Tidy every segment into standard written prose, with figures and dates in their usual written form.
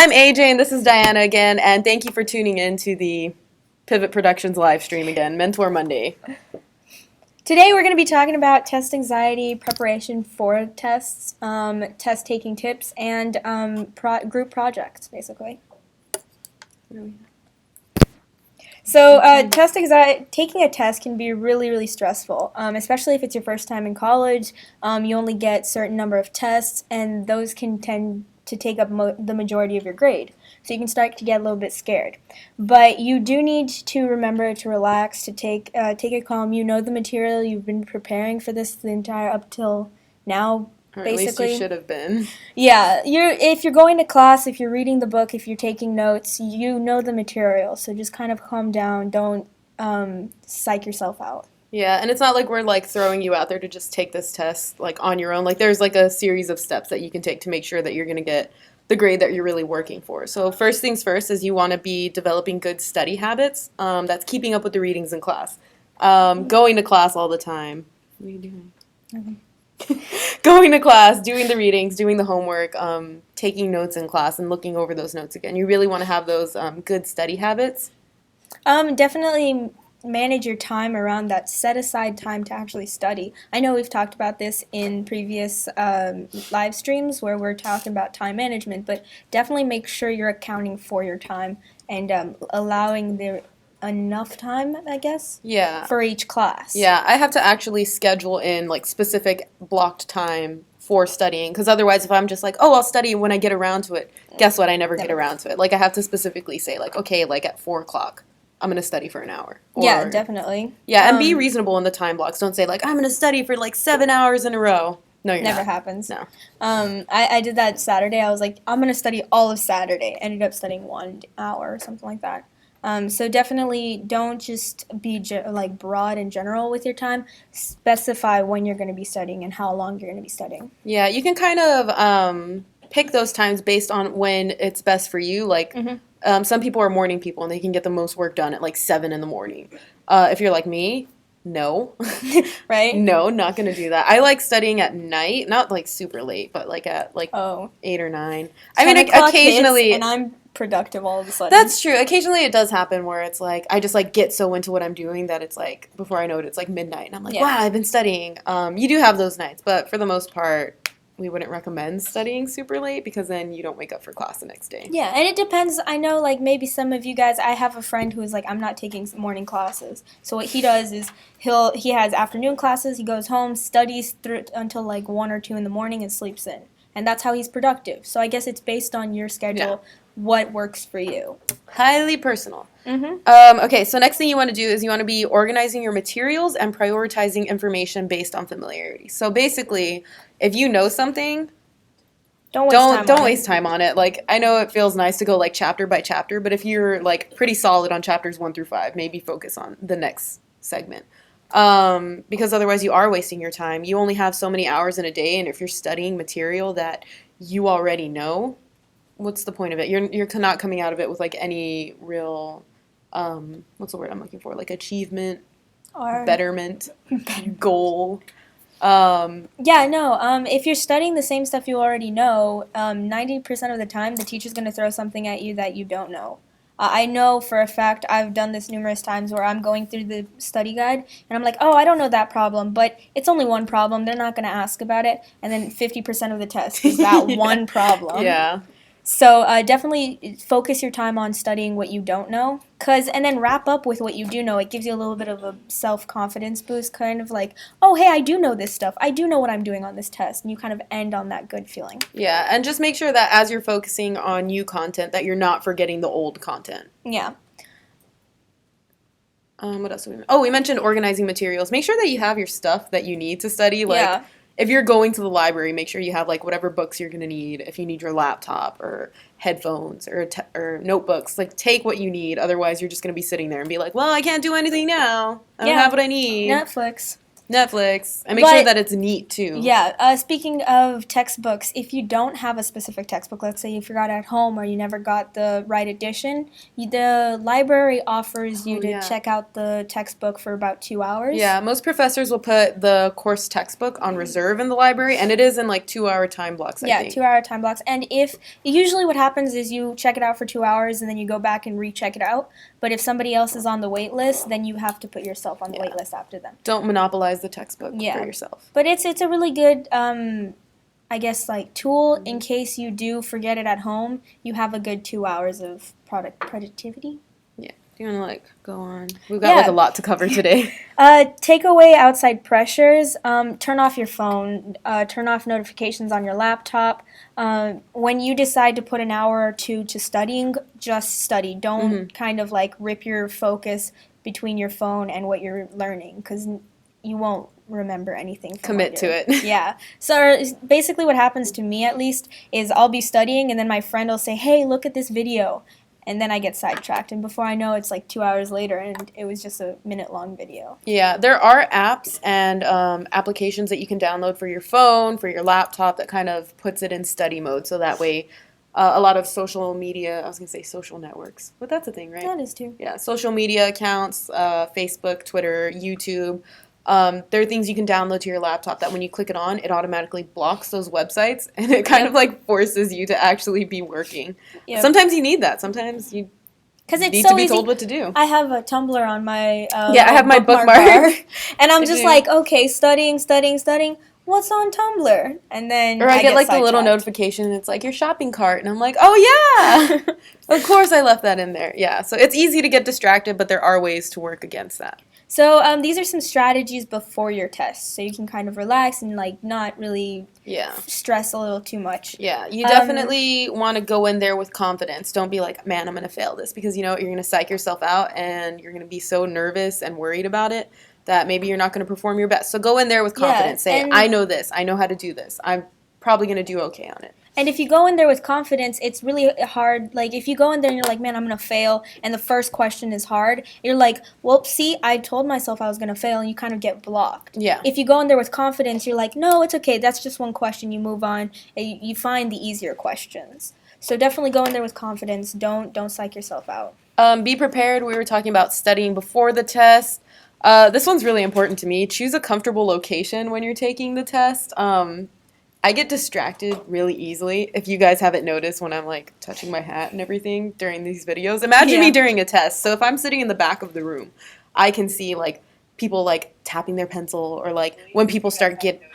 I'm AJ, and this is Diana again, and thank you for tuning in to the Pivot Productions live stream again, Mentor Monday. Today we're going to be talking about test anxiety, preparation for tests, test-taking tips, and group projects, basically. So test anxiety, taking a test can be really, really stressful, especially if it's your first time in college. You only get a certain number of tests, and those can tend to take up the majority of your grade. So you can start to get a little bit scared. But you do need to remember to relax, to take it calm. You know the material. You've been preparing for this the entire up till now. Or basically. At least you should have been. Yeah, if you're going to class, if you're reading the book, if you're taking notes, you know the material. So just kind of calm down. Don't psych yourself out. Yeah, and it's not like we're like throwing you out there to just take this test like on your own. Like there's like a series of steps that you can take to make sure that you're going to get the grade that you're really working for. So first things first is you want to be developing good study habits. That's keeping up with the readings in class. Going to class all the time. What are you doing? Going to class, doing the readings, doing the homework, taking notes in class, and looking over those notes again. You really want to have those good study habits. Definitely manage your time around that. Set aside time to actually study. I know we've talked about this in previous live streams where we're talking about time management, but definitely make sure you're accounting for your time and allowing enough time, I guess, for each class. Yeah, I have to actually schedule in like specific blocked time for studying, because otherwise if I'm just like, oh, I'll study when I get around to it, guess what, I never get around to it. Like I have to specifically say like, okay, like at 4 o'clock, I'm going to study for an hour. Yeah, definitely. Yeah, and be reasonable in the time blocks. Don't say like, I'm going to study for like 7 hours in a row. No, you're Never not. happens. No. I did that Saturday. I was like, I'm going to study all of Saturday. Ended up studying 1 hour or something like that. So definitely don't just be broad and general with your time. Specify when you're going to be studying and how long you're going to be studying. Yeah, you can kind of pick those times based on when it's best for you. Like some people are morning people and they can get the most work done at like 7 in the morning. If you're like me, no. Right? No, not going to do that. I like studying at night, not like super late, but like at like 8 or 9. I mean, occasionally. And I'm productive all of a sudden. That's true. Occasionally it does happen where it's like I just like get so into what I'm doing that it's like before I know it, it's like midnight and I'm like, wow, I've been studying. You do have those nights, but for the most part, we wouldn't recommend studying super late because then you don't wake up for class the next day. Yeah, and it depends. I know like maybe some of you guys, I have a friend who is like, I'm not taking morning classes. So what he does is he has afternoon classes, he goes home, studies until like 1 or 2 in the morning and sleeps in. And that's how he's productive. So I guess it's based on your schedule, what works for you. Highly personal. Okay, so next thing you want to do is you want to be organizing your materials and prioritizing information based on familiarity. So basically, if you know something, don't waste time on it. Like I know it feels nice to go like chapter by chapter, but if you're like pretty solid on chapters 1 through 5, maybe focus on the next segment. Because otherwise you are wasting your time. You only have so many hours in a day, and if you're studying material that you already know, what's the point of it? You're not coming out of it with like any real what's the word I'm looking for? Like achievement, betterment, goal. If you're studying the same stuff you already know, 90% of the time the teacher's going to throw something at you that you don't know. I know for a fact, I've done this numerous times where I'm going through the study guide and I'm like, oh, I don't know that problem, but it's only one problem. They're not going to ask about it. And then 50% of the test is that one problem. Yeah. So definitely focus your time on studying what you don't know, and then wrap up with what you do know. It gives you a little bit of a self-confidence boost, kind of like, oh, hey, I do know this stuff. I do know what I'm doing on this test, and you kind of end on that good feeling. Yeah, and just make sure that as you're focusing on new content, that you're not forgetting the old content. Yeah. What else did we mentioned organizing materials. Make sure that you have your stuff that you need to study. Like, if you're going to the library, make sure you have like whatever books you're going to need. If you need your laptop or headphones or notebooks, like take what you need. Otherwise, you're just going to be sitting there and be like, well, I can't do anything now. I don't have what I need. Netflix. Netflix. And make sure that it's neat, too. Yeah. Speaking of textbooks, if you don't have a specific textbook, let's say you forgot at home or you never got the right edition, the library offers you to check out the textbook for about 2 hours. Yeah, most professors will put the course textbook on reserve in the library, and it is in like 2-hour time blocks, I think. 2-hour time blocks. And usually what happens is you check it out for 2 hours and then you go back and recheck it out. But if somebody else is on the wait list, then you have to put yourself on the wait list after them. Don't monopolize the textbook for yourself. But it's a really good, I guess, like tool in case you do forget it at home. You have a good 2 hours of productivity. Yeah. Do you want to like go on? We've got like a lot to cover today. Take away outside pressures. Turn off your phone. Turn off notifications on your laptop. When you decide to put an hour or two to studying, just study. Don't kind of like rip your focus between your phone and what you're learning, because you won't remember anything. Commit to it. Yeah. So basically what happens to me, at least, is I'll be studying and then my friend will say, hey, look at this video. And then I get sidetracked. And before I know, it's like 2 hours later and it was just a minute-long video. Yeah, there are apps and applications that you can download for your phone, for your laptop, that kind of puts it in study mode. So that way a lot of social media, I was going to say social networks, but that's a thing, right? That is too. Yeah, social media accounts, Facebook, Twitter, YouTube. There are things you can download to your laptop that when you click it on, it automatically blocks those websites, and it kind of like forces you to actually be working. Yep. Sometimes you need that. Sometimes you need to be told what to do. I have a Tumblr on my I have my bookmark. And I'm just like, okay, studying. What's on Tumblr? And then I get like the little notification, and it's like your shopping cart, and I'm like, oh yeah, of course I left that in there. Yeah, so it's easy to get distracted, but there are ways to work against that. So these are some strategies before your test, so you can kind of relax and like not really stress a little too much. Yeah, you definitely want to go in there with confidence. Don't be like, man, I'm going to fail this, because you know you're going to psych yourself out and you're going to be so nervous and worried about it that maybe you're not going to perform your best. So go in there with confidence. Say, I know this. I know how to do this. I'm probably going to do okay on it. And if you go in there with confidence, it's really hard. Like, if you go in there and you're like, man, I'm going to fail, and the first question is hard, you're like, well, see, I told myself I was going to fail, and you kind of get blocked. Yeah. If you go in there with confidence, you're like, no, it's okay. That's just one question. You move on. And you find the easier questions. So definitely go in there with confidence. Don't psych yourself out. Be prepared. We were talking about studying before the test. This one's really important to me. Choose a comfortable location when you're taking the test. I get distracted really easily, if you guys haven't noticed, when I'm like touching my hat and everything during these videos. Imagine me during a test. So if I'm sitting in the back of the room, I can see like people like tapping their pencil, or like when people start getting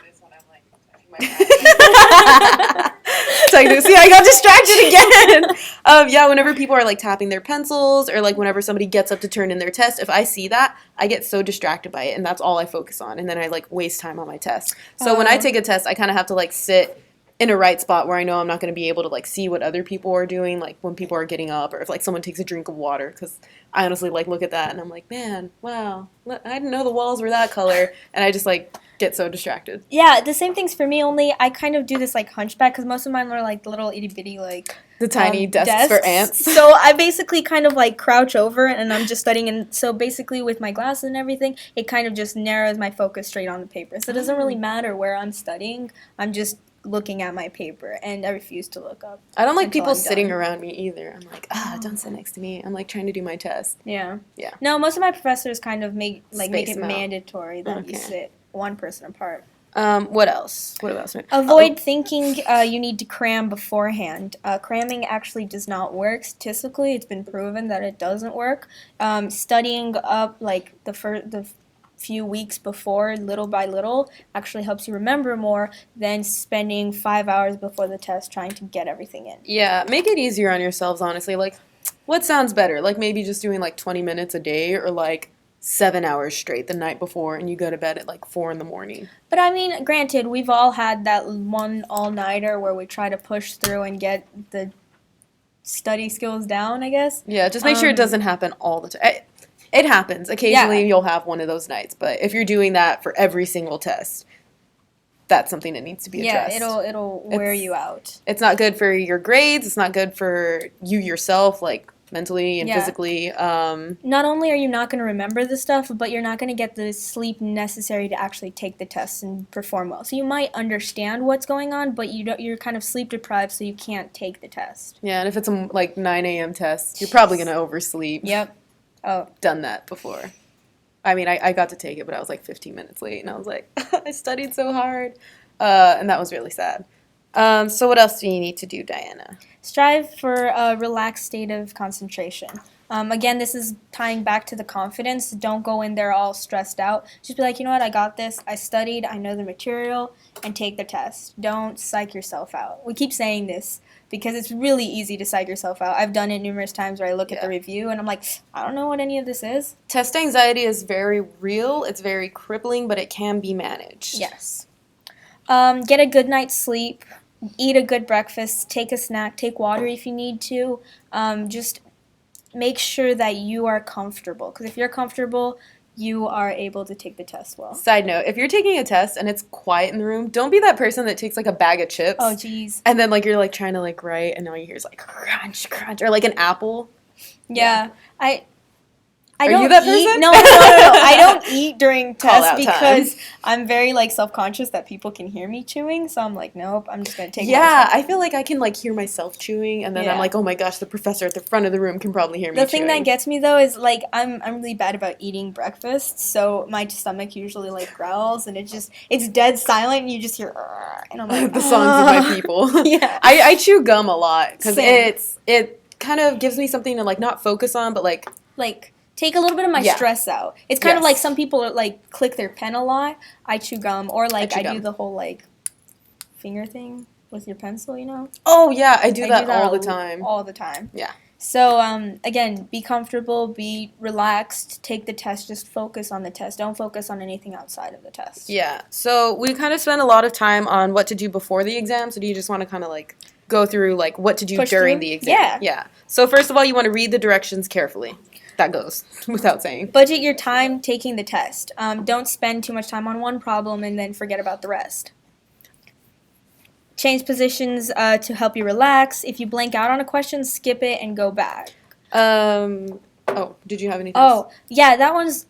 see, I got distracted again. Yeah, whenever people are like tapping their pencils, or like whenever somebody gets up to turn in their test, if I see that, I get so distracted by it, and that's all I focus on, and then I like waste time on my test. So when I take a test, I kind of have to like sit in a right spot where I know I'm not going to be able to like see what other people are doing, like when people are getting up, or if like someone takes a drink of water, because I honestly like look at that and I'm like, man, wow, I didn't know the walls were that color, and I just like get so distracted. Yeah, the same thing's for me, only I kind of do this like hunchback, because most of mine are like little itty bitty like the tiny desks for ants. So I basically kind of like crouch over and I'm just studying, and so basically with my glasses and everything, it kind of just narrows my focus straight on the paper. So it doesn't really matter where I'm studying. I'm just looking at my paper, and I refuse to look up. I don't like people sitting around me either. I'm like, don't sit next to me. I'm like trying to do my test. Yeah. Yeah. No, most of my professors kind of make it mandatory that you sit one person apart. What else? Avoid thinking you need to cram beforehand. Cramming actually does not work. Statistically, it's been proven that it doesn't work. Studying up like the few weeks before, little by little, actually helps you remember more than spending 5 hours before the test trying to get everything in. Yeah, make it easier on yourselves, honestly. Like, what sounds better? Like maybe just doing like 20 minutes a day, or like 7 hours straight the night before, and you go to bed at like 4 in the morning. But I mean, granted, we've all had that one all-nighter where we try to push through and get the study skills down, I guess. Yeah, just make sure it doesn't happen all the time. It happens. Occasionally you'll have one of those nights, but if you're doing that for every single test, that's something that needs to be addressed. Yeah, it'll wear you out. It's not good for your grades. It's not good for you yourself. Like, mentally and Yeah. physically. Not only are you not going to remember the stuff, but you're not going to get the sleep necessary to actually take the tests and perform well. So you might understand what's going on, but you're kind of sleep deprived, so you can't take the test. Yeah, and if it's a like 9 a.m. test, you're probably gonna oversleep. Yep. Oh. Done that before. I mean, I got to take it, but I was like 15 minutes late, and I was like, I studied so hard, and that was really sad. So what else do you need to do, Diana? Strive for a relaxed state of concentration. Again, this is tying back to the confidence. Don't go in there all stressed out. Just be like, you know what, I got this. I studied. I know the material, and take the test. Don't psych yourself out. We keep saying this because it's really easy to psych yourself out. I've done it numerous times where I look at the review and I'm like, I don't know what any of this is. Test anxiety is very real. It's very crippling, but it can be managed. Yes. Get a good night's sleep. Eat a good breakfast. Take a snack. Take water if you need to. Just make sure that you are comfortable. Because if you're comfortable, you are able to take the test well. Side note, if you're taking a test and it's quiet in the room, don't be that person that takes like a bag of chips. Oh, jeez. And then like you're like trying to like write and all you hear is like crunch, crunch, or like an apple. Yeah. I Are don't you that eat. person? No. I don't eat during Call tests out because I'm very like self-conscious that people can hear me chewing. So I'm like, nope, I'm just gonna take. Yeah, I feel like I can like hear myself chewing, and then I'm Yeah. like, oh my gosh, the professor at the front of the room can probably hear me. The thing chewing. that gets me though is like I'm really bad about eating breakfast, so my stomach usually like growls, and it's dead silent, and you just hear, and I'm like, the songs of my people. Yeah. I chew gum a lot because Same. it kind of gives me something to like not focus on, but like take a little bit of my Yeah. stress out. It's kind of Yes. like some people are, like click their pen a lot. I chew gum, or like chew I do gum. the whole like finger thing with your pencil, you know. oh yeah, I do I that all the time. All the time. Yeah. So again, be comfortable, be relaxed, take the test, just focus on the test. Don't focus on anything outside of the test. Yeah. So we kind of spend a lot of time on what to do before the exam. So do you just want to kind of like go through like what to do Push during through? the exam? Yeah. Yeah. So first of all, you want to read the directions carefully. That goes without saying. Budget your time taking the test. Don't spend too much time on one problem and then forget about the rest. Change positions to help you relax. If you blank out on a question, skip it and go back. Oh, did you have anything? Oh, yeah,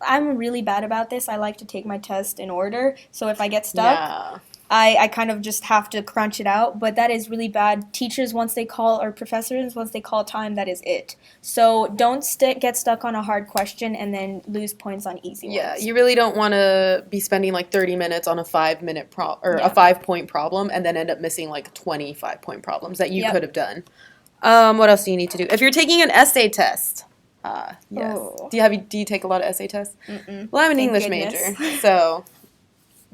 I'm really bad about this. I like to take my test in order. So if I get stuck, Yeah. I kind of just have to crunch it out, but that is really bad. Teachers, or professors, once they call time, that is it. So don't get stuck on a hard question and then lose points on easy ones. Yeah, you really don't want to be spending like 30 minutes on a 5-minute Yeah. a 5-point problem and then end up missing like 25-point problems that you Yep. could have done. What else do you need to do? If you're taking an essay test, yes. Oh. Do you take a lot of essay tests? Mm-mm. Well, I'm an Thank English goodness. major, so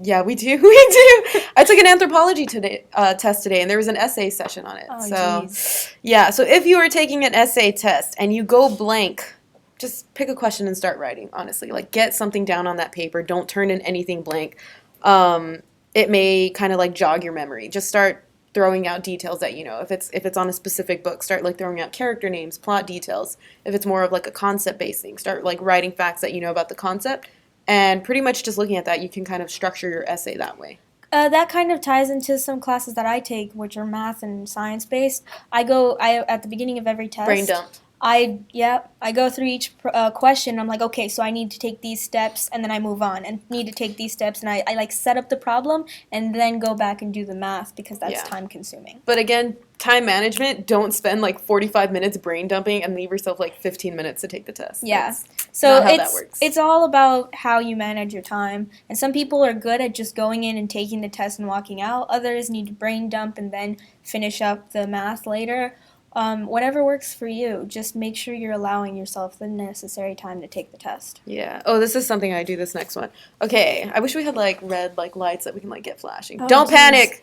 yeah, we do. We do. I took an anthropology test today, and there was an essay session on it. Oh, so, jeez. yeah. So if you are taking an essay test and you go blank, just pick a question and start writing. Honestly, like get something down on that paper. Don't turn in anything blank. It may kind of like jog your memory. Just start throwing out details that you know. If it's on a specific book, start like throwing out character names, plot details. If it's more of like a concept-based thing, start like writing facts that you know about the concept. And pretty much just looking at that, you can kind of structure your essay that way. That kind of ties into some classes that I take, which are math and science based. I at the beginning of every test. Brain dump. I go through each question. I'm like, okay, so I need to take these steps, and then I move on, and need to take these steps, and I like set up the problem, and then go back and do the math because that's Yeah. time consuming. But again, time management, don't spend like 45 minutes brain dumping and leave yourself like 15 minutes to take the test. Yeah. That's So not how that works. it's all about how you manage your time. And some people are good at just going in and taking the test and walking out. Others need to brain dump and then finish up the math later. Whatever works for you, just make sure you're allowing yourself the necessary time to take the test. Yeah. Oh, this is something I do this next one. Okay. I wish we had like red like lights that we can like get flashing. Oh, Don't geez. panic.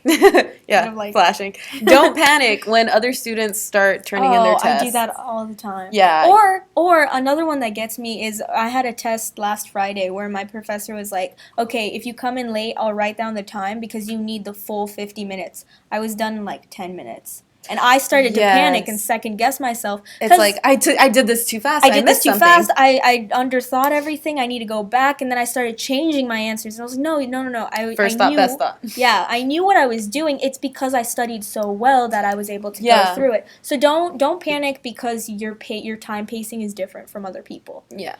Yeah, Kind of like- flashing. Don't panic when other students start turning in their tests. I do that all the time. Yeah. Or another one that gets me is I had a test last Friday where my professor was like, okay, if you come in late, I'll write down the time because you need the full 50 minutes. I was done in like 10 minutes. And I started to panic and second guess myself. It's like, I did this too fast. I did this too fast. I underthought everything. I need to go back. And then I started changing my answers. And I was like, no. First thought, best thought. Yeah, I knew what I was doing. It's because I studied so well that I was able to go through it. So don't panic because your time pacing is different from other people. Yeah.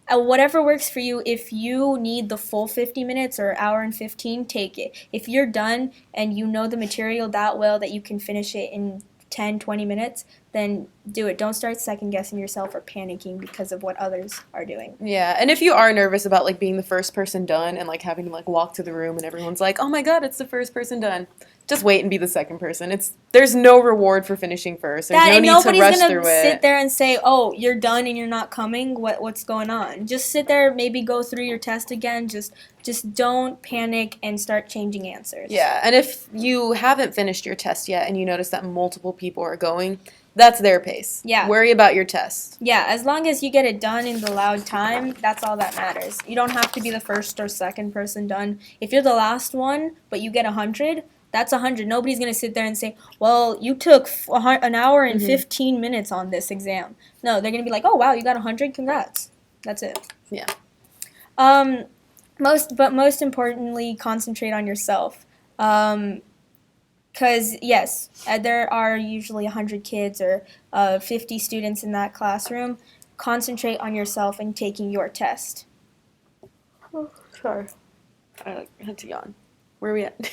Whatever works for you. If you need the full 50 minutes or hour and 15, take it. If you're done and you know the material that well that you can finish it in 10, 20 minutes, then do it. Don't start second guessing yourself or panicking because of what others are doing. Yeah, and if you are nervous about like being the first person done and like having to like walk to the room and everyone's like, "Oh my god, it's the first person done." Just wait and be the second person. There's no reward for finishing first. There's no need to rush through it. Nobody's gonna sit there and say, "Oh, you're done and you're not coming. What's going on?" Just sit there, maybe go through your test again. Just don't panic and start changing answers. Yeah, and if you haven't finished your test yet and you notice that multiple people are going, that's their pace. Yeah. Worry about your test. Yeah, as long as you get it done in the allowed time, that's all that matters. You don't have to be the first or second person done. If you're the last one, but you get 100, that's 100. Nobody's going to sit there and say, well, you took an hour and 15 minutes on this exam. No, they're going to be like, oh, wow, you got 100? Congrats. That's it. Yeah. Most importantly, concentrate on yourself. Because, yes, there are usually 100 kids or 50 students in that classroom. Concentrate on yourself and taking your test. Oh, sorry. I had to yawn. Where are we at?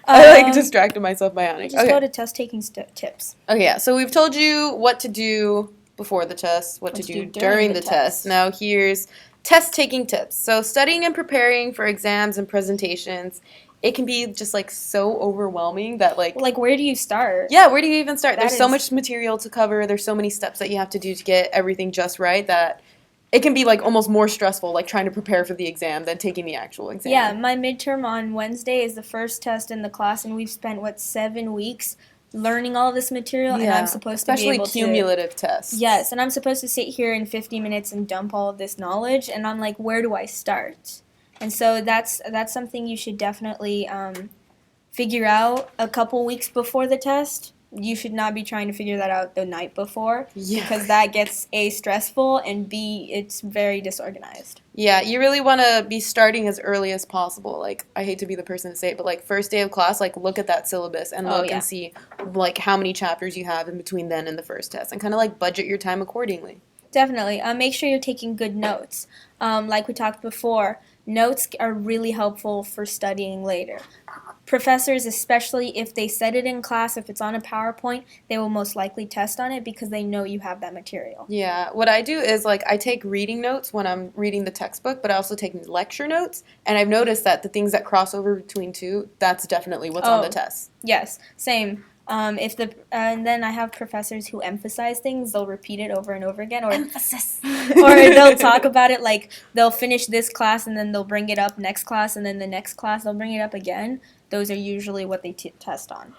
I distracted myself by yawning. Just go to test taking tips. Okay, yeah. So we've told you what to do before the test, what to do during the test. Now here's test taking tips. So studying and preparing for exams and presentations, it can be just like so overwhelming that like where do you start? Yeah, where do you even start? There's so much material to cover. There's so many steps that you have to do to get everything just right that it can be like almost more stressful, like trying to prepare for the exam than taking the actual exam. Yeah, my midterm on Wednesday is the first test in the class, and we've spent 7 weeks learning all this material, and I'm supposed to be able to... Especially cumulative tests. Yes, and I'm supposed to sit here in 50 minutes and dump all of this knowledge, and I'm like, where do I start? And so that's something you should definitely figure out a couple weeks before the test. You should not be trying to figure that out the night before because that gets A, stressful, and B, it's very disorganized. Yeah, you really want to be starting as early as possible. Like, I hate to be the person to say it, but like first day of class, like look at that syllabus and look and see like how many chapters you have in between then and the first test and kind of like budget your time accordingly. Definitely. Make sure you're taking good notes. Like we talked before, notes are really helpful for studying later. Professors, especially if they said it in class, if it's on a PowerPoint, they will most likely test on it because they know you have that material. Yeah, what I do is like I take reading notes when I'm reading the textbook, but I also take lecture notes, and I've noticed that the things that cross over between two, that's definitely what's on the test. Yes, same. And then I have professors who emphasize things. They'll repeat it over and over again, or emphasis, or they'll talk about it like they'll finish this class and then they'll bring it up next class, and then the next class they'll bring it up again. Those are usually what they test on.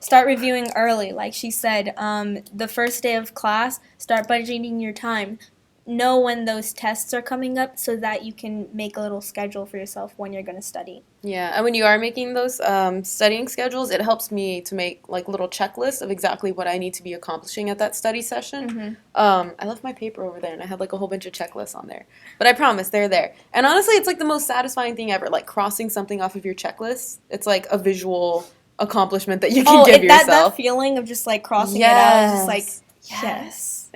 Start reviewing early, like she said. The first day of class, start budgeting your time. Know when those tests are coming up so that you can make a little schedule for yourself when you're going to study. Yeah, and when you are making those studying schedules, it helps me to make like little checklists of exactly what I need to be accomplishing at that study session. I left my paper over there, and I had like a whole bunch of checklists on there. But I promise, they're there. And honestly, it's like the most satisfying thing ever, like crossing something off of your checklist. It's like a visual accomplishment that you can give yourself. That feeling of just like crossing it out, just like, yes.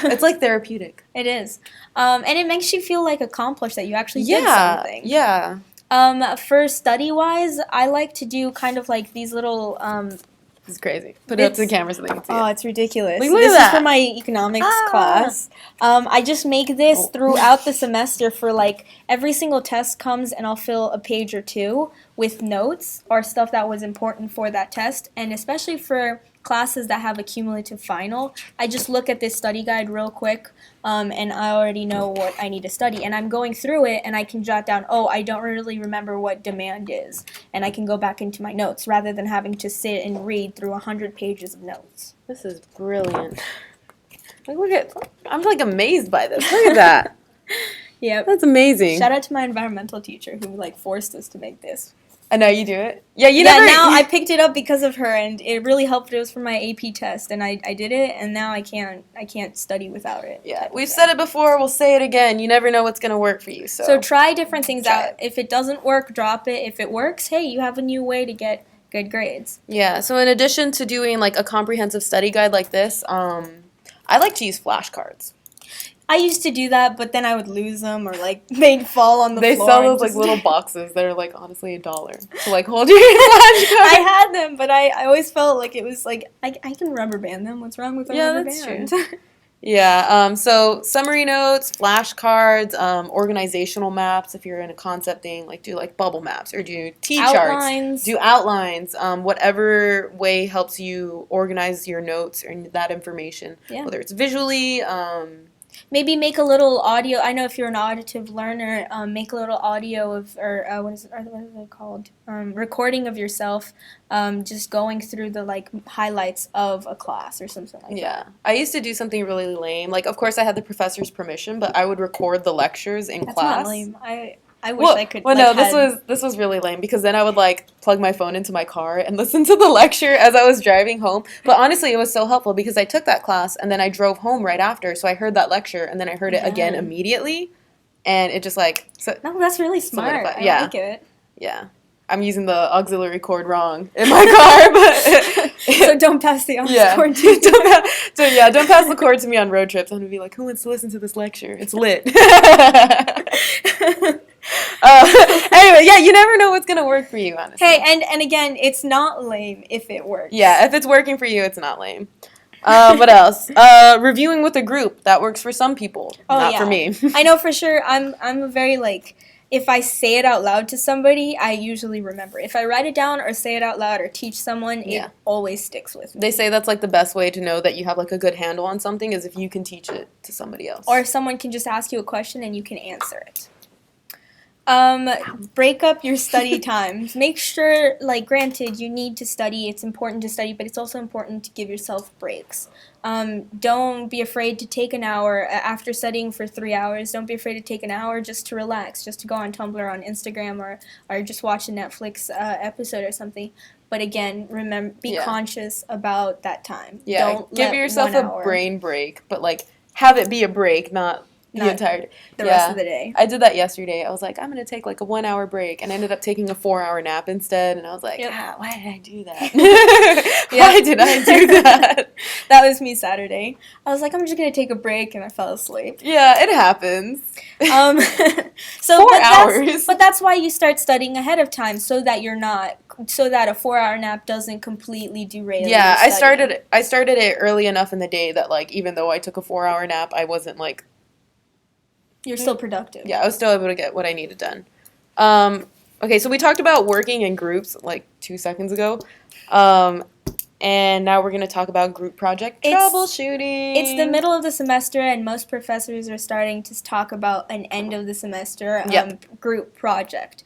It's like therapeutic. It is. And it makes you feel like accomplished that you actually did something. Yeah. For study-wise, I like to do kind of like these little... This is crazy. Put it up to the camera so they can see it. Oh, it's ridiculous. Look this at that. Is for my economics class. I just make this throughout the semester for like every single test comes and I'll fill a page or two with notes or stuff that was important for that test. And especially for classes that have a cumulative final, I just look at this study guide real quick and I already know what I need to study. And I'm going through it and I can jot down, I don't really remember what demand is. And I can go back into my notes rather than having to sit and read through 100 pages of notes. This is brilliant. I'm like amazed by this. Look at that. Yep. That's amazing. Shout out to my environmental teacher who like forced us to make this. And now you do it? Yeah, now I picked it up because of her, and it really helped. It was for my AP test, and I did it, and now I can't study without it. Yeah, we've said it before, we'll say it again. You never know what's going to work for you. So try different things out. If it doesn't work, drop it. If it works, hey, you have a new way to get good grades. Yeah, so in addition to doing like a comprehensive study guide like this, I like to use flashcards. I used to do that, but then I would lose them or like they'd fall on the floor. They sell those like little boxes that are like honestly $1 to like hold your flashcard. I had them, but I always felt like it was like I can rubber band them. What's wrong with a rubber band? True. Yeah, so summary notes, flashcards, organizational maps if you're in a concept thing, like do like bubble maps or do T-charts, do outlines, whatever way helps you organize your notes or that information, whether it's visually, maybe make a little audio. I know if you're an auditive learner, make a little audio of, or what is it called? Recording of yourself, just going through the like highlights of a class or something like that. Yeah, I used to do something really lame. Like, of course, I had the professor's permission, but I would record the lectures in class. That's not lame. I wish I could. Well, no, this was really lame because then I would like plug my phone into my car and listen to the lecture as I was driving home. But honestly, it was so helpful because I took that class and then I drove home right after, so I heard that lecture and then I heard it again immediately, and it just like no, that's really smart. I like it. Yeah. I'm using the auxiliary cord wrong in my car, but so don't pass the aux cord to me. Don't pass the cord to me on road trips. I'm gonna be like, who wants to listen to this lecture? It's lit. Anyway, yeah, you never know what's gonna work for you, honestly. Hey, and again, it's not lame if it works. Yeah, if it's working for you, it's not lame. What else? Reviewing with a group. That works for some people, not for me. I know for sure. I'm a very like. If I say it out loud to somebody, I usually remember. If I write it down or say it out loud or teach someone, it always sticks with me. They say that's like the best way to know that you have like a good handle on something is if you can teach it to somebody else. Or if someone can just ask you a question and you can answer it. Break up your study times. Make sure, like, granted, you need to study. It's important to study, but it's also important to give yourself breaks. Don't be afraid to take an hour after studying for 3 hours. Don't be afraid to take an hour just to relax, just to go on Tumblr, on Instagram, or just watch a Netflix episode or something. But again, remember, be conscious about that time. Yeah, don't give yourself a brain break, but like have it be a break, not the entire day. The rest of the day. I did that yesterday. I was like, I'm going to take like a 1 hour break and I ended up taking a 4 hour nap instead. And I was like, why did I do that? Why did I do that? That was me Saturday. I was like, I'm just going to take a break and I fell asleep. Yeah, it happens. So 4 hours. But that's why you start studying ahead of time so that a 4 hour nap doesn't completely derail your study. I started it early enough in the day that like even though I took a 4 hour nap, I wasn't like you're still productive. Yeah, I was still able to get what I needed done. Okay, so we talked about working in groups like 2 seconds ago. And now we're going to talk about group project troubleshooting. It's the middle of the semester, and most professors are starting to talk about an end of the semester group project.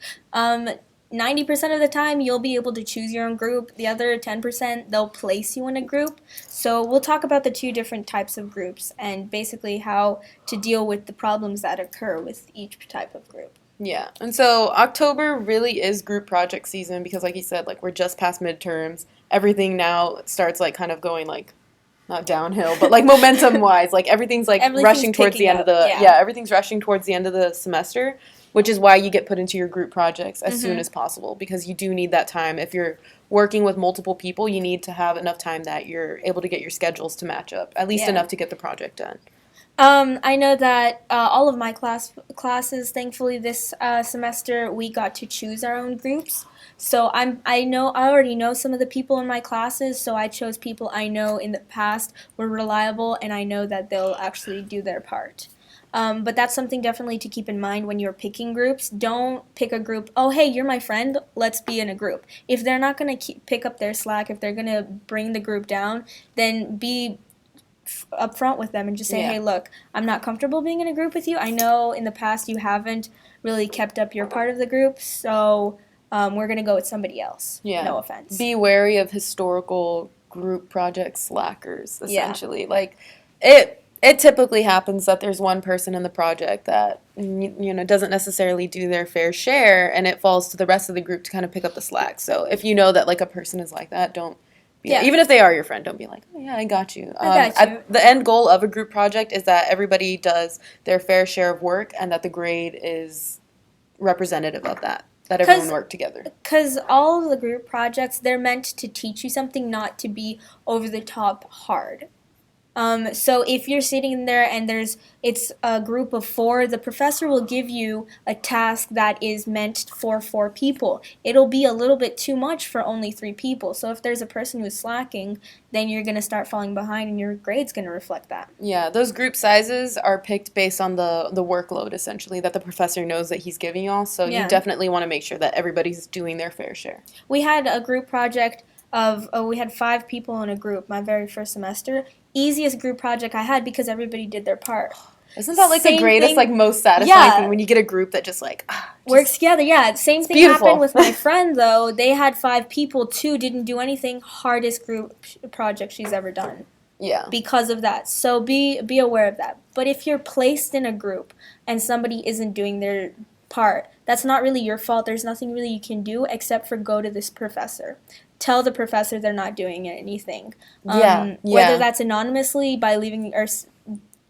90% of the time, you'll be able to choose your own group. The other 10%, they'll place you in a group. So we'll talk about the two different types of groups and basically how to deal with the problems that occur with each type of group. Yeah, and so October really is group project season because like you said, like we're just past midterms. Everything now starts like kind of going like, not downhill, but like momentum-wise. Like everything's rushing towards the end of the, everything's rushing towards the end of the semester. Which is why you get put into your group projects as soon as possible because you do need that time. If you're working with multiple people, you need to have enough time that you're able to get your schedules to match up, at least enough to get the project done. I know that all of my classes, thankfully, this semester, we got to choose our own groups. So I already know some of the people in my classes, so I chose people I know in the past were reliable, and I know that they'll actually do their part. But that's something definitely to keep in mind when you're picking groups. Don't pick a group, oh, hey, you're my friend, let's be in a group. If they're not going to pick up their slack, if they're going to bring the group down, then be upfront with them and just say, hey, look, I'm not comfortable being in a group with you. I know in the past you haven't really kept up your part of the group, so we're going to go with somebody else. Yeah. No offense. Be wary of historical group project slackers, essentially. Yeah. Like, it typically happens that there's one person in the project that doesn't necessarily do their fair share, and it falls to the rest of the group to kind of pick up the slack. So if you know that like a person is like that, don't be even if they are your friend, don't be like, oh yeah, I got you. I got you. The end goal of a group project is that everybody does their fair share of work, and that the grade is representative of that everyone worked together. Because all of the group projects, they're meant to teach you something, not to be over the top hard. So if you're sitting there and it's a group of 4, the professor will give you a task that is meant for 4 people. It'll be a little bit too much for only 3 people. So if there's a person who's slacking, then you're going to start falling behind, and your grade's going to reflect that. Yeah, those group sizes are picked based on the workload, essentially, that the professor knows that he's giving y'all. So you definitely want to make sure that everybody's doing their fair share. We had a group project we had 5 people in a group my very first semester. Easiest group project I had because everybody did their part. Isn't that like the greatest, like most satisfying thing when you get a group that just like works together? Yeah, same thing happened with my friend though. They had 5 people, 2 didn't do anything. Hardest group project she's ever done. Yeah. Because of that. So be aware of that. But if you're placed in a group and somebody isn't doing their part, that's not really your fault. There's nothing really you can do except for go to this professor. Tell the professor they're not doing anything. Whether that's anonymously by leaving or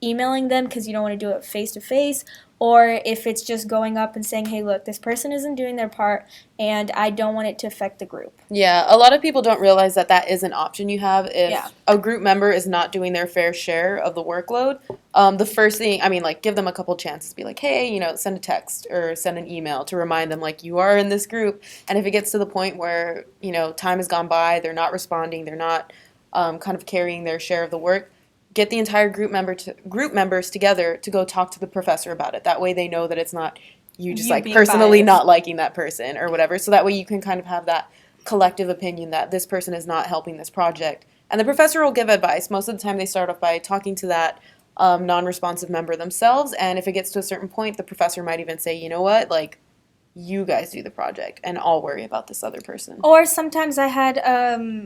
emailing them because you don't want to do it face to face, or if it's just going up and saying, hey, look, this person isn't doing their part, and I don't want it to affect the group. Yeah, a lot of people don't realize that is an option you have if a group member is not doing their fair share of the workload. The first thing, give them a couple chances. Be like, hey, send a text or send an email to remind them, like, you are in this group. And if it gets to the point where, time has gone by, they're not responding, they're not kind of carrying their share of the work, get the entire group members together to go talk to the professor about it. That way they know that it's not you just like personally biased. Not liking that person or whatever. So that way you can kind of have that collective opinion that this person is not helping this project. And the professor will give advice. Most of the time they start off by talking to that non-responsive member themselves. And if it gets to a certain point, the professor might even say, you know what, like, you guys do the project, and I'll worry about this other person. Or sometimes I had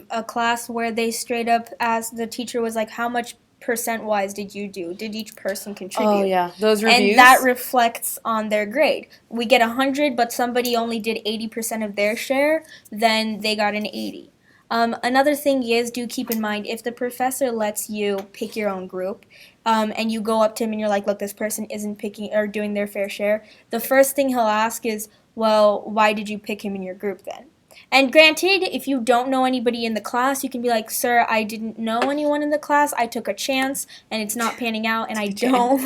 a class where they straight up asked, the teacher was like, how much percent-wise did you do? Did each person contribute? Oh, yeah. Those reviews. And that reflects on their grade. We get 100, but somebody only did 80% of their share, then they got an 80. Another thing is, do keep in mind, if the professor lets you pick your own group, and you go up to him and you're like, look, this person isn't picking or doing their fair share, the first thing he'll ask is, well, why did you pick him in your group then? And granted, if you don't know anybody in the class, you can be like, sir, I didn't know anyone in the class. I took a chance, and it's not panning out, and I don't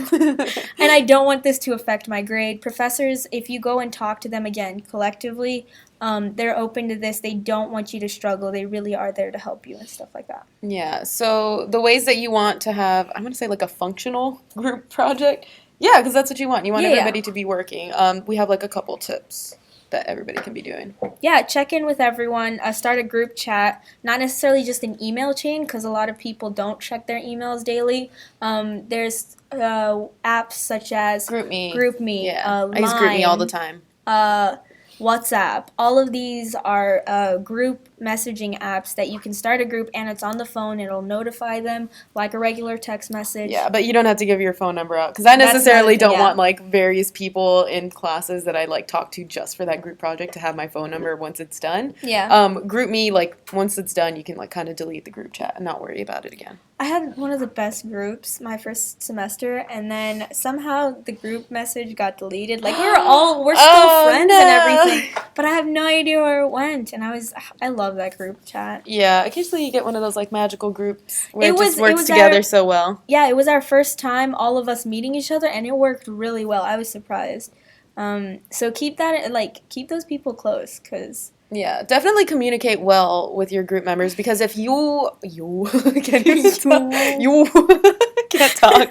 want this to affect my grade. Professors, if you go and talk to them again collectively, they're open to this. They don't want you to struggle. They really are there to help you and stuff like that. Yeah, so the ways that you want to have, I'm going to say like a functional group project. Yeah, because that's what you want. You want everybody to be working. We have like a couple tips that everybody can be doing. Yeah, check in with everyone. Start a group chat. Not necessarily just an email chain, because a lot of people don't check their emails daily. There's apps such as GroupMe. Yeah, I use GroupMe all the time. WhatsApp. All of these are group messaging apps that you can start a group, and it's on the phone. It'll notify them like a regular text message. Yeah, but you don't have to give your phone number out, because I necessarily don't want like various people in classes that I like talk to just for that group project to have my phone number once it's done. Yeah. GroupMe, like once it's done, you can like kind of delete the group chat and not worry about it again. I had one of the best groups my first semester, and then somehow the group message got deleted. Like we're still friends and everything, but I have no idea where it went. And I love that group chat. Yeah, occasionally you get one of those like magical groups where it just works together so well. Yeah, it was our first time all of us meeting each other, and it worked really well. I was surprised. So keep those people close, because. Yeah, definitely communicate well with your group members, because if you can't talk.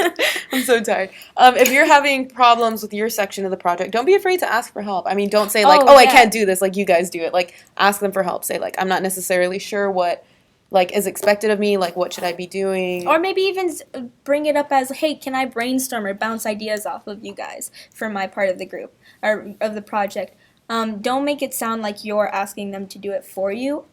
I'm so tired. If you're having problems with your section of the project, don't be afraid to ask for help. I mean, don't say like, I can't do this, like you guys do it. Like, ask them for help. Say like, I'm not necessarily sure what like is expected of me, like what should I be doing? Or maybe even bring it up as, hey, can I brainstorm or bounce ideas off of you guys for my part of the group or of the project? Don't make it sound like you're asking them to do it for you.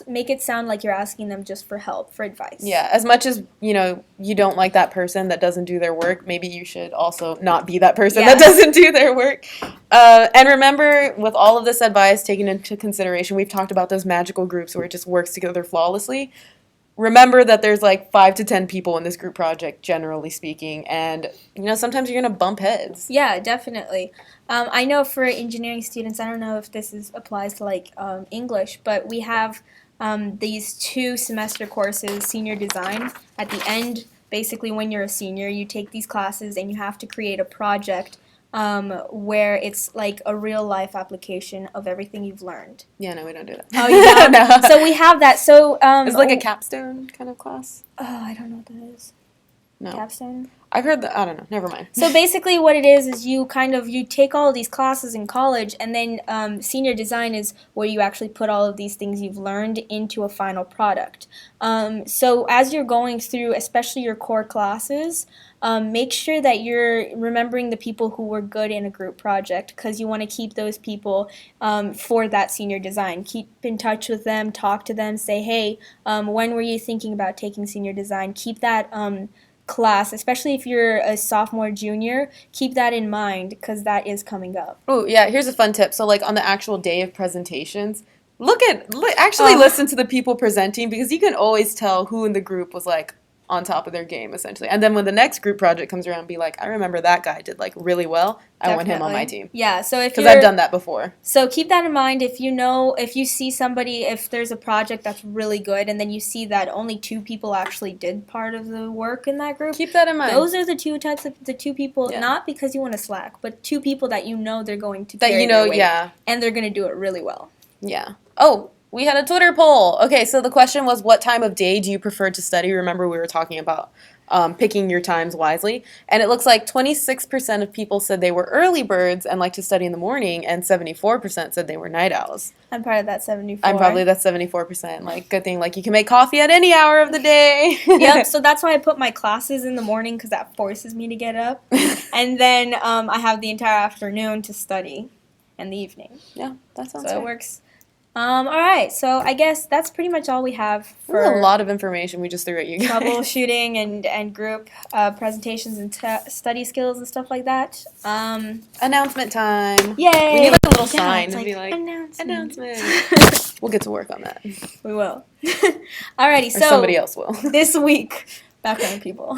make it sound like you're asking them just for help, for advice. Yeah, as much as, you don't like that person that doesn't do their work, maybe you should also not be that person that doesn't do their work. And remember, with all of this advice taken into consideration, we've talked about those magical groups where it just works together flawlessly. Remember that there's like 5 to 10 people in this group project, generally speaking, and sometimes you're gonna bump heads. Yeah, definitely. I know for engineering students, I don't know if this applies to like English, but we have these 2-semester courses, senior design. At the end, basically, when you're a senior, you take these classes and you have to create a project where it's like a real life application of everything you've learned. Yeah, no, we don't do that. Oh, you don't? No. So we have that. So it's like a capstone kind of class. Oh, I don't know what that is. No. Capstone? I've heard that. I don't know. Never mind. So basically what it is you take all of these classes in college, and then senior design is where you actually put all of these things you've learned into a final product. So as you're going through, especially your core classes, make sure that you're remembering the people who were good in a group project, because you want to keep those people for that senior design. Keep in touch with them, talk to them, say, hey, when were you thinking about taking senior design? Keep that class, especially if you're a sophomore, junior, keep that in mind because that is coming up. Oh, yeah, here's a fun tip. So, like, on the actual day of presentations, listen to the people presenting, because you can always tell who in the group was, like, on top of their game, essentially. And then when the next group project comes around, be like, I remember that guy did, like, really well. I want him on my team. Yeah, so because I've done that before. So keep that in mind. If you see somebody, if there's a project that's really good, and then you see that only 2 people actually did part of the work in that group, keep that in mind. Those are the 2 types of the 2 people, not because you want to slack, but 2 people that they're going to carry their weight, and they're going to do it really well. Yeah. Oh, we had a Twitter poll. Okay, so the question was, what time of day do you prefer to study? Remember, we were talking about picking your times wisely. And it looks like 26% of people said they were early birds and like to study in the morning, and 74% said they were night owls. I'm part of that 74. I'm probably that 74%. Like, good thing, like, you can make coffee at any hour of the day. Yep, so that's why I put my classes in the morning, because that forces me to get up. And then I have the entire afternoon to study in the evening. Yeah, that sounds So right. it works. All right, so I guess that's pretty much all we have for a lot of information we just threw at you guys. Troubleshooting and group presentations and study skills and stuff like that. Announcement time. Yay! We need like a little sign to be like, announcement. We'll get to work on that. We will. Alrighty, Or so somebody else will. This week, background people.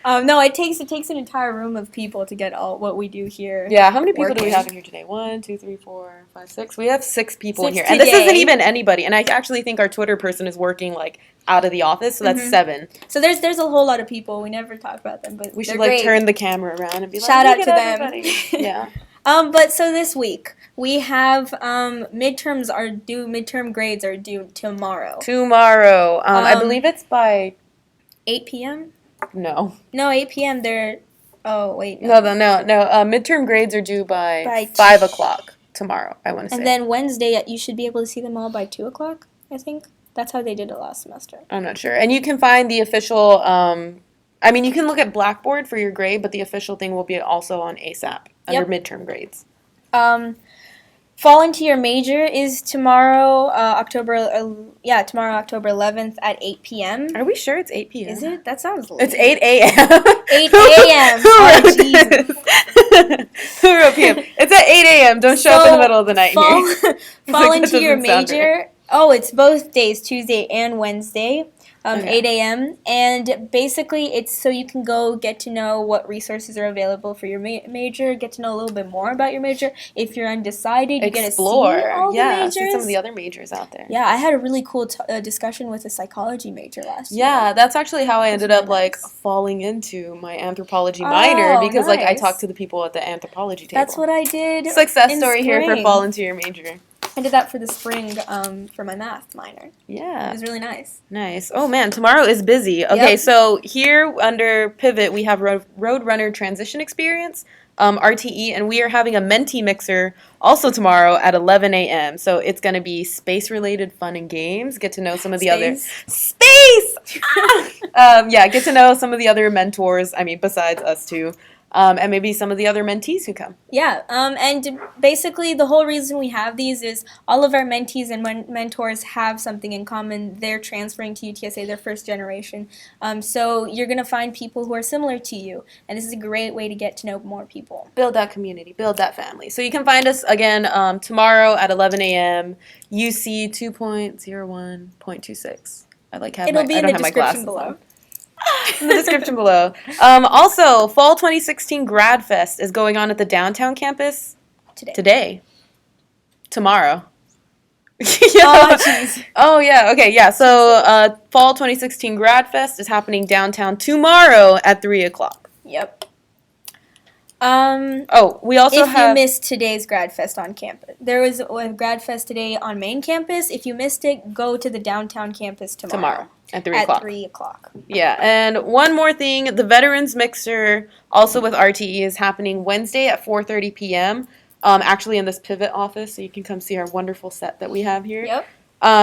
No, it takes an entire room of people to get all what we do here. Yeah, how many people do we have in here today? 1, 2, 3, 4, 5, 6. We have 6 people in here. And this isn't even anybody. And I actually think our Twitter person is working like out of the office, so that's 7. So there's a whole lot of people. We never talk about them, but we should like turn the camera around and be like, shout out to everybody. them. Yeah. But so this week we have midterms are due. Midterm grades are due tomorrow. I believe it's by 8 p.m. No, 8 p.m. They're. Oh wait. No. Midterm grades are due by 5 o'clock tomorrow. I want to say. And then Wednesday, you should be able to see them all by 2 o'clock. I think that's how they did it last semester. I'm not sure. And you can find the official. You can look at Blackboard for your grade, but the official thing will be also on ASAP under midterm grades. Fall into your major is tomorrow, October 11th at 8 p.m. Are we sure it's 8 p.m.? Is it? That sounds late. It's 8 a.m. 8 a.m. Who wrote this? Who wrote p.m.? It's at 8 a.m. Don't show up in the middle of the night here. Fall into your major. Oh, it's both days, Tuesday and Wednesday. 8 a.m. And basically, it's so you can go get to know what resources are available for your major, get to know a little bit more about your major. If you're undecided, you get to see all the majors. See some of the other majors out there. Yeah, I had a really cool discussion with a psychology major last year. Yeah, that's actually how I ended up falling into my anthropology minor, because I talked to the people at the anthropology table. That's what I did. Success story here for fall into your major. I did that for the spring for my math minor. Yeah. It was really nice. Nice. Oh, man, tomorrow is busy. Okay, so here under Pivot, we have Roadrunner Transition Experience, RTE, and we are having a Menti Mixer also tomorrow at 11 a.m. So it's going to be space-related fun and games. Get to know some of the other... Space! Yeah, get to know some of the other mentors. I mean, besides us two, and maybe some of the other mentees who come. Yeah, and basically the whole reason we have these is all of our mentees and mentors have something in common. They're transferring to UTSA, they're first generation. So you're going to find people who are similar to you, and this is a great way to get to know more people. Build that community, build that family. So you can find us again tomorrow at 11 a.m. UC 2.01.26. I like have It'll my, be I in don't the have my description glasses below. on. In the description below. Also, Fall 2016 Grad Fest is going on at the downtown campus today. Tomorrow. Oh, jeez. Oh, yeah. Okay, yeah. So, Fall 2016 Grad Fest is happening downtown tomorrow at 3 o'clock. Yep. We also if you missed today's Grad Fest on campus. There was a Grad Fest today on main campus. If you missed it, go to the downtown campus tomorrow. At 3 o'clock. At 3 o'clock. Yeah, and one more thing, the Veterans Mixer, also with RTE, is happening Wednesday at 4:30 p.m., actually in this Pivot office, so you can come see our wonderful set that we have here. Yep.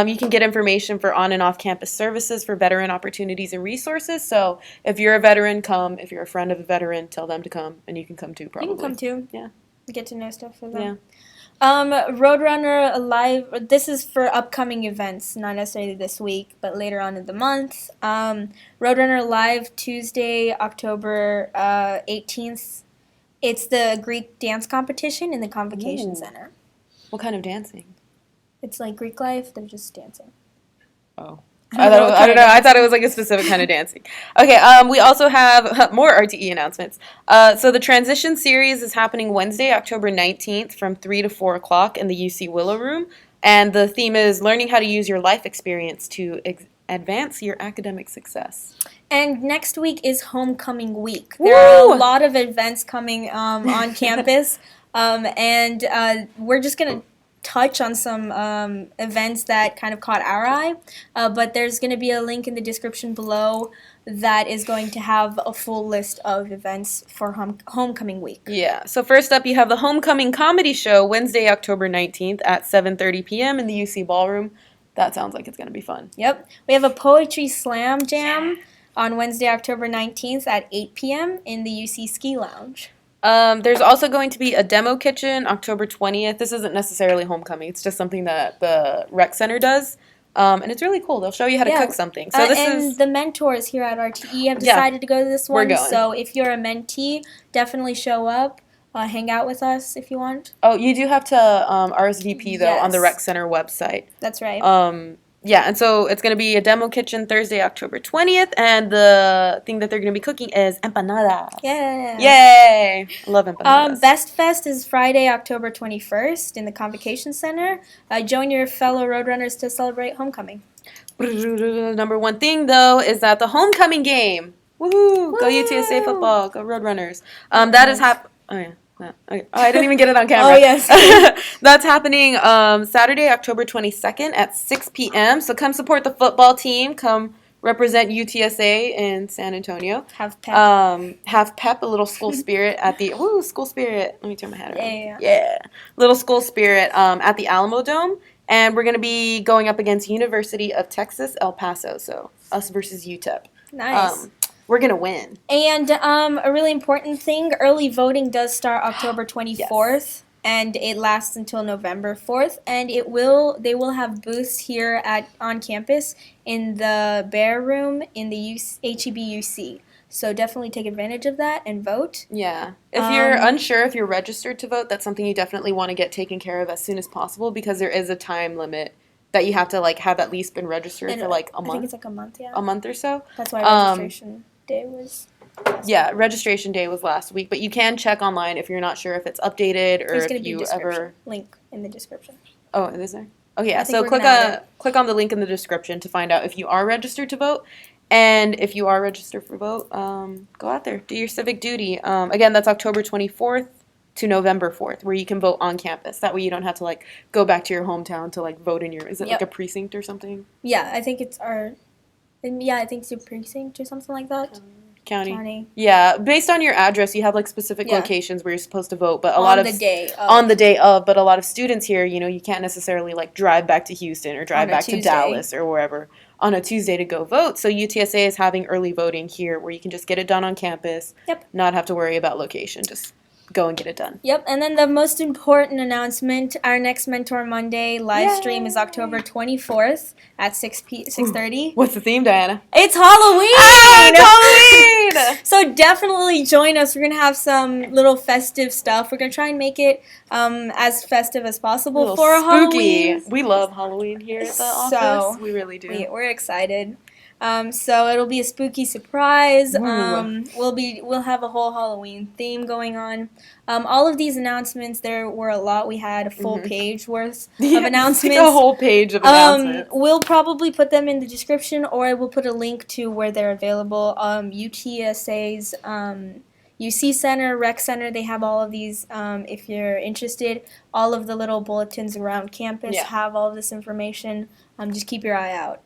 You can get information for on and off campus services for veteran opportunities and resources. So if you're a veteran, come. If you're a friend of a veteran, tell them to come, and you can come too, probably. You can come too. Yeah. Get to know stuff with them. Yeah. Roadrunner Live, this is for upcoming events, not necessarily this week, but later on in the month. Roadrunner Live, Tuesday, October 18th. It's the Greek dance competition in the Convocation Center. What kind of dancing? It's like Greek life, they're just dancing. Oh. I don't know. I thought it was like a specific kind of dancing. Okay, we also have more RTE announcements. So the Transition Series is happening Wednesday, October 19th from 3 to 4 o'clock in the UC Willow Room. And the theme is learning how to use your life experience to advance your academic success. And next week is homecoming week. There are a lot of events coming on campus. And we're just going to touch on some events that kind of caught our eye, but there's going to be a link in the description below that is going to have a full list of events for homecoming week. Yeah, so first up you have the Homecoming Comedy Show Wednesday, October 19th at 7:30 p.m. in the UC Ballroom. That sounds like it's going to be fun. Yep. We have a Poetry Slam Jam on Wednesday, October 19th at 8 p.m. in the UC Ski Lounge. There's also going to be a demo kitchen October 20th. This isn't necessarily homecoming. It's just something that the rec center does. And it's really cool. They'll show you how to cook something. So and the mentors here at RTE have decided to go to this one. We're going. So if you're a mentee, definitely show up. Hang out with us if you want. Oh, you do have to RSVP, though, on the rec center website. That's right. Yeah, and so it's going to be a demo kitchen Thursday, October 20th, and the thing that they're going to be cooking is empanada. Yeah. Yay! I love empanadas. Best Fest is Friday, October 21st in the Convocation Center. Join your fellow Roadrunners to celebrate homecoming. Number one thing, though, is that the homecoming game. Woohoo! Go UTSA football. Go Roadrunners. That is Oh, yeah. Okay. Oh, I didn't even get it on camera. Oh, yes. That's happening Saturday, October 22nd at 6 p.m. So come support the football team. Come represent UTSA in San Antonio. Have pep. Have pep, a little school spirit at the... Woo, school spirit. Let me turn my hat around. Yeah. Little school spirit at the Alamo Dome. And we're going to be going up against University of Texas, El Paso. So us versus UTEP. Nice. We're going to win. And a really important thing, early voting does start October 24th, and it lasts until November 4th. And they will have booths here on campus in the Bear Room in the HEBUC. So definitely take advantage of that and vote. Yeah. If you're unsure if you're registered to vote, that's something you definitely want to get taken care of as soon as possible because there is a time limit that you have to have at least been registered for a month. I think it's a month, yeah. A month or so. That's why registration day was registration day was last week, but you can check online if you're not sure if it's updated or if you ever link in the description. Oh, is there? Oh yeah, so click on the link in the description to find out if you are registered to vote. And if you are registered for vote, go out there, do your civic duty. Again, that's October 24th to November 4th, where you can vote on campus. That way you don't have to go back to your hometown to vote in your, is it a precinct or something? Yeah, I think it's your precinct or something like that. County. Yeah, based on your address, you have specific locations where you're supposed to vote, but on the day of, but a lot of students here, you can't necessarily drive back to Houston or drive back to Dallas or wherever. on a Tuesday to go vote. So UTSA is having early voting here where you can just get it done on campus. Yep. Not have to worry about location. Just go and get it done. Yep, and then the most important announcement, our next Mentor Monday live Yay! stream is October 24th at 6:30. What's the theme, Diana? It's Halloween! Ah, it's Halloween! So definitely join us. We're going to have some little festive stuff. We're going to try and make it as festive as possible for spooky. Halloween. We love Halloween here at the office. We really do. We're excited. So it'll be a spooky surprise. Ooh. We'll have a whole Halloween theme going on. All of these announcements, there were a lot. We had a full page worth of announcements. A whole page of announcements. We'll probably put them in the description, or I will put a link to where they're available. UTSA's UC Center, Rec Center, they have all of these. If you're interested, all of the little bulletins around campus have all of this information. Just keep your eye out.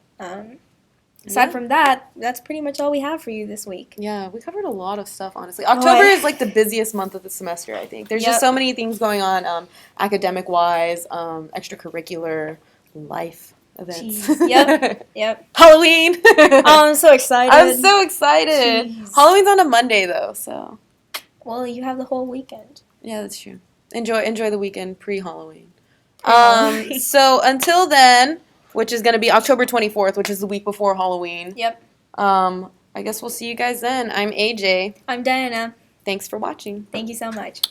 Aside from that, that's pretty much all we have for you this week. Yeah, we covered a lot of stuff, honestly. October is like the busiest month of the semester, I think. There's just so many things going on, academic-wise, extracurricular, life events. Jeez. Yep. Halloween! Oh, I'm so excited. I'm so excited. Jeez. Halloween's on a Monday, though, so. Well, you have the whole weekend. Yeah, that's true. Enjoy the weekend pre-Halloween. So until then, which is going to be October 24th, which is the week before Halloween. Yep. I guess we'll see you guys then. I'm AJ. I'm Diana. Thanks for watching. Thank you so much.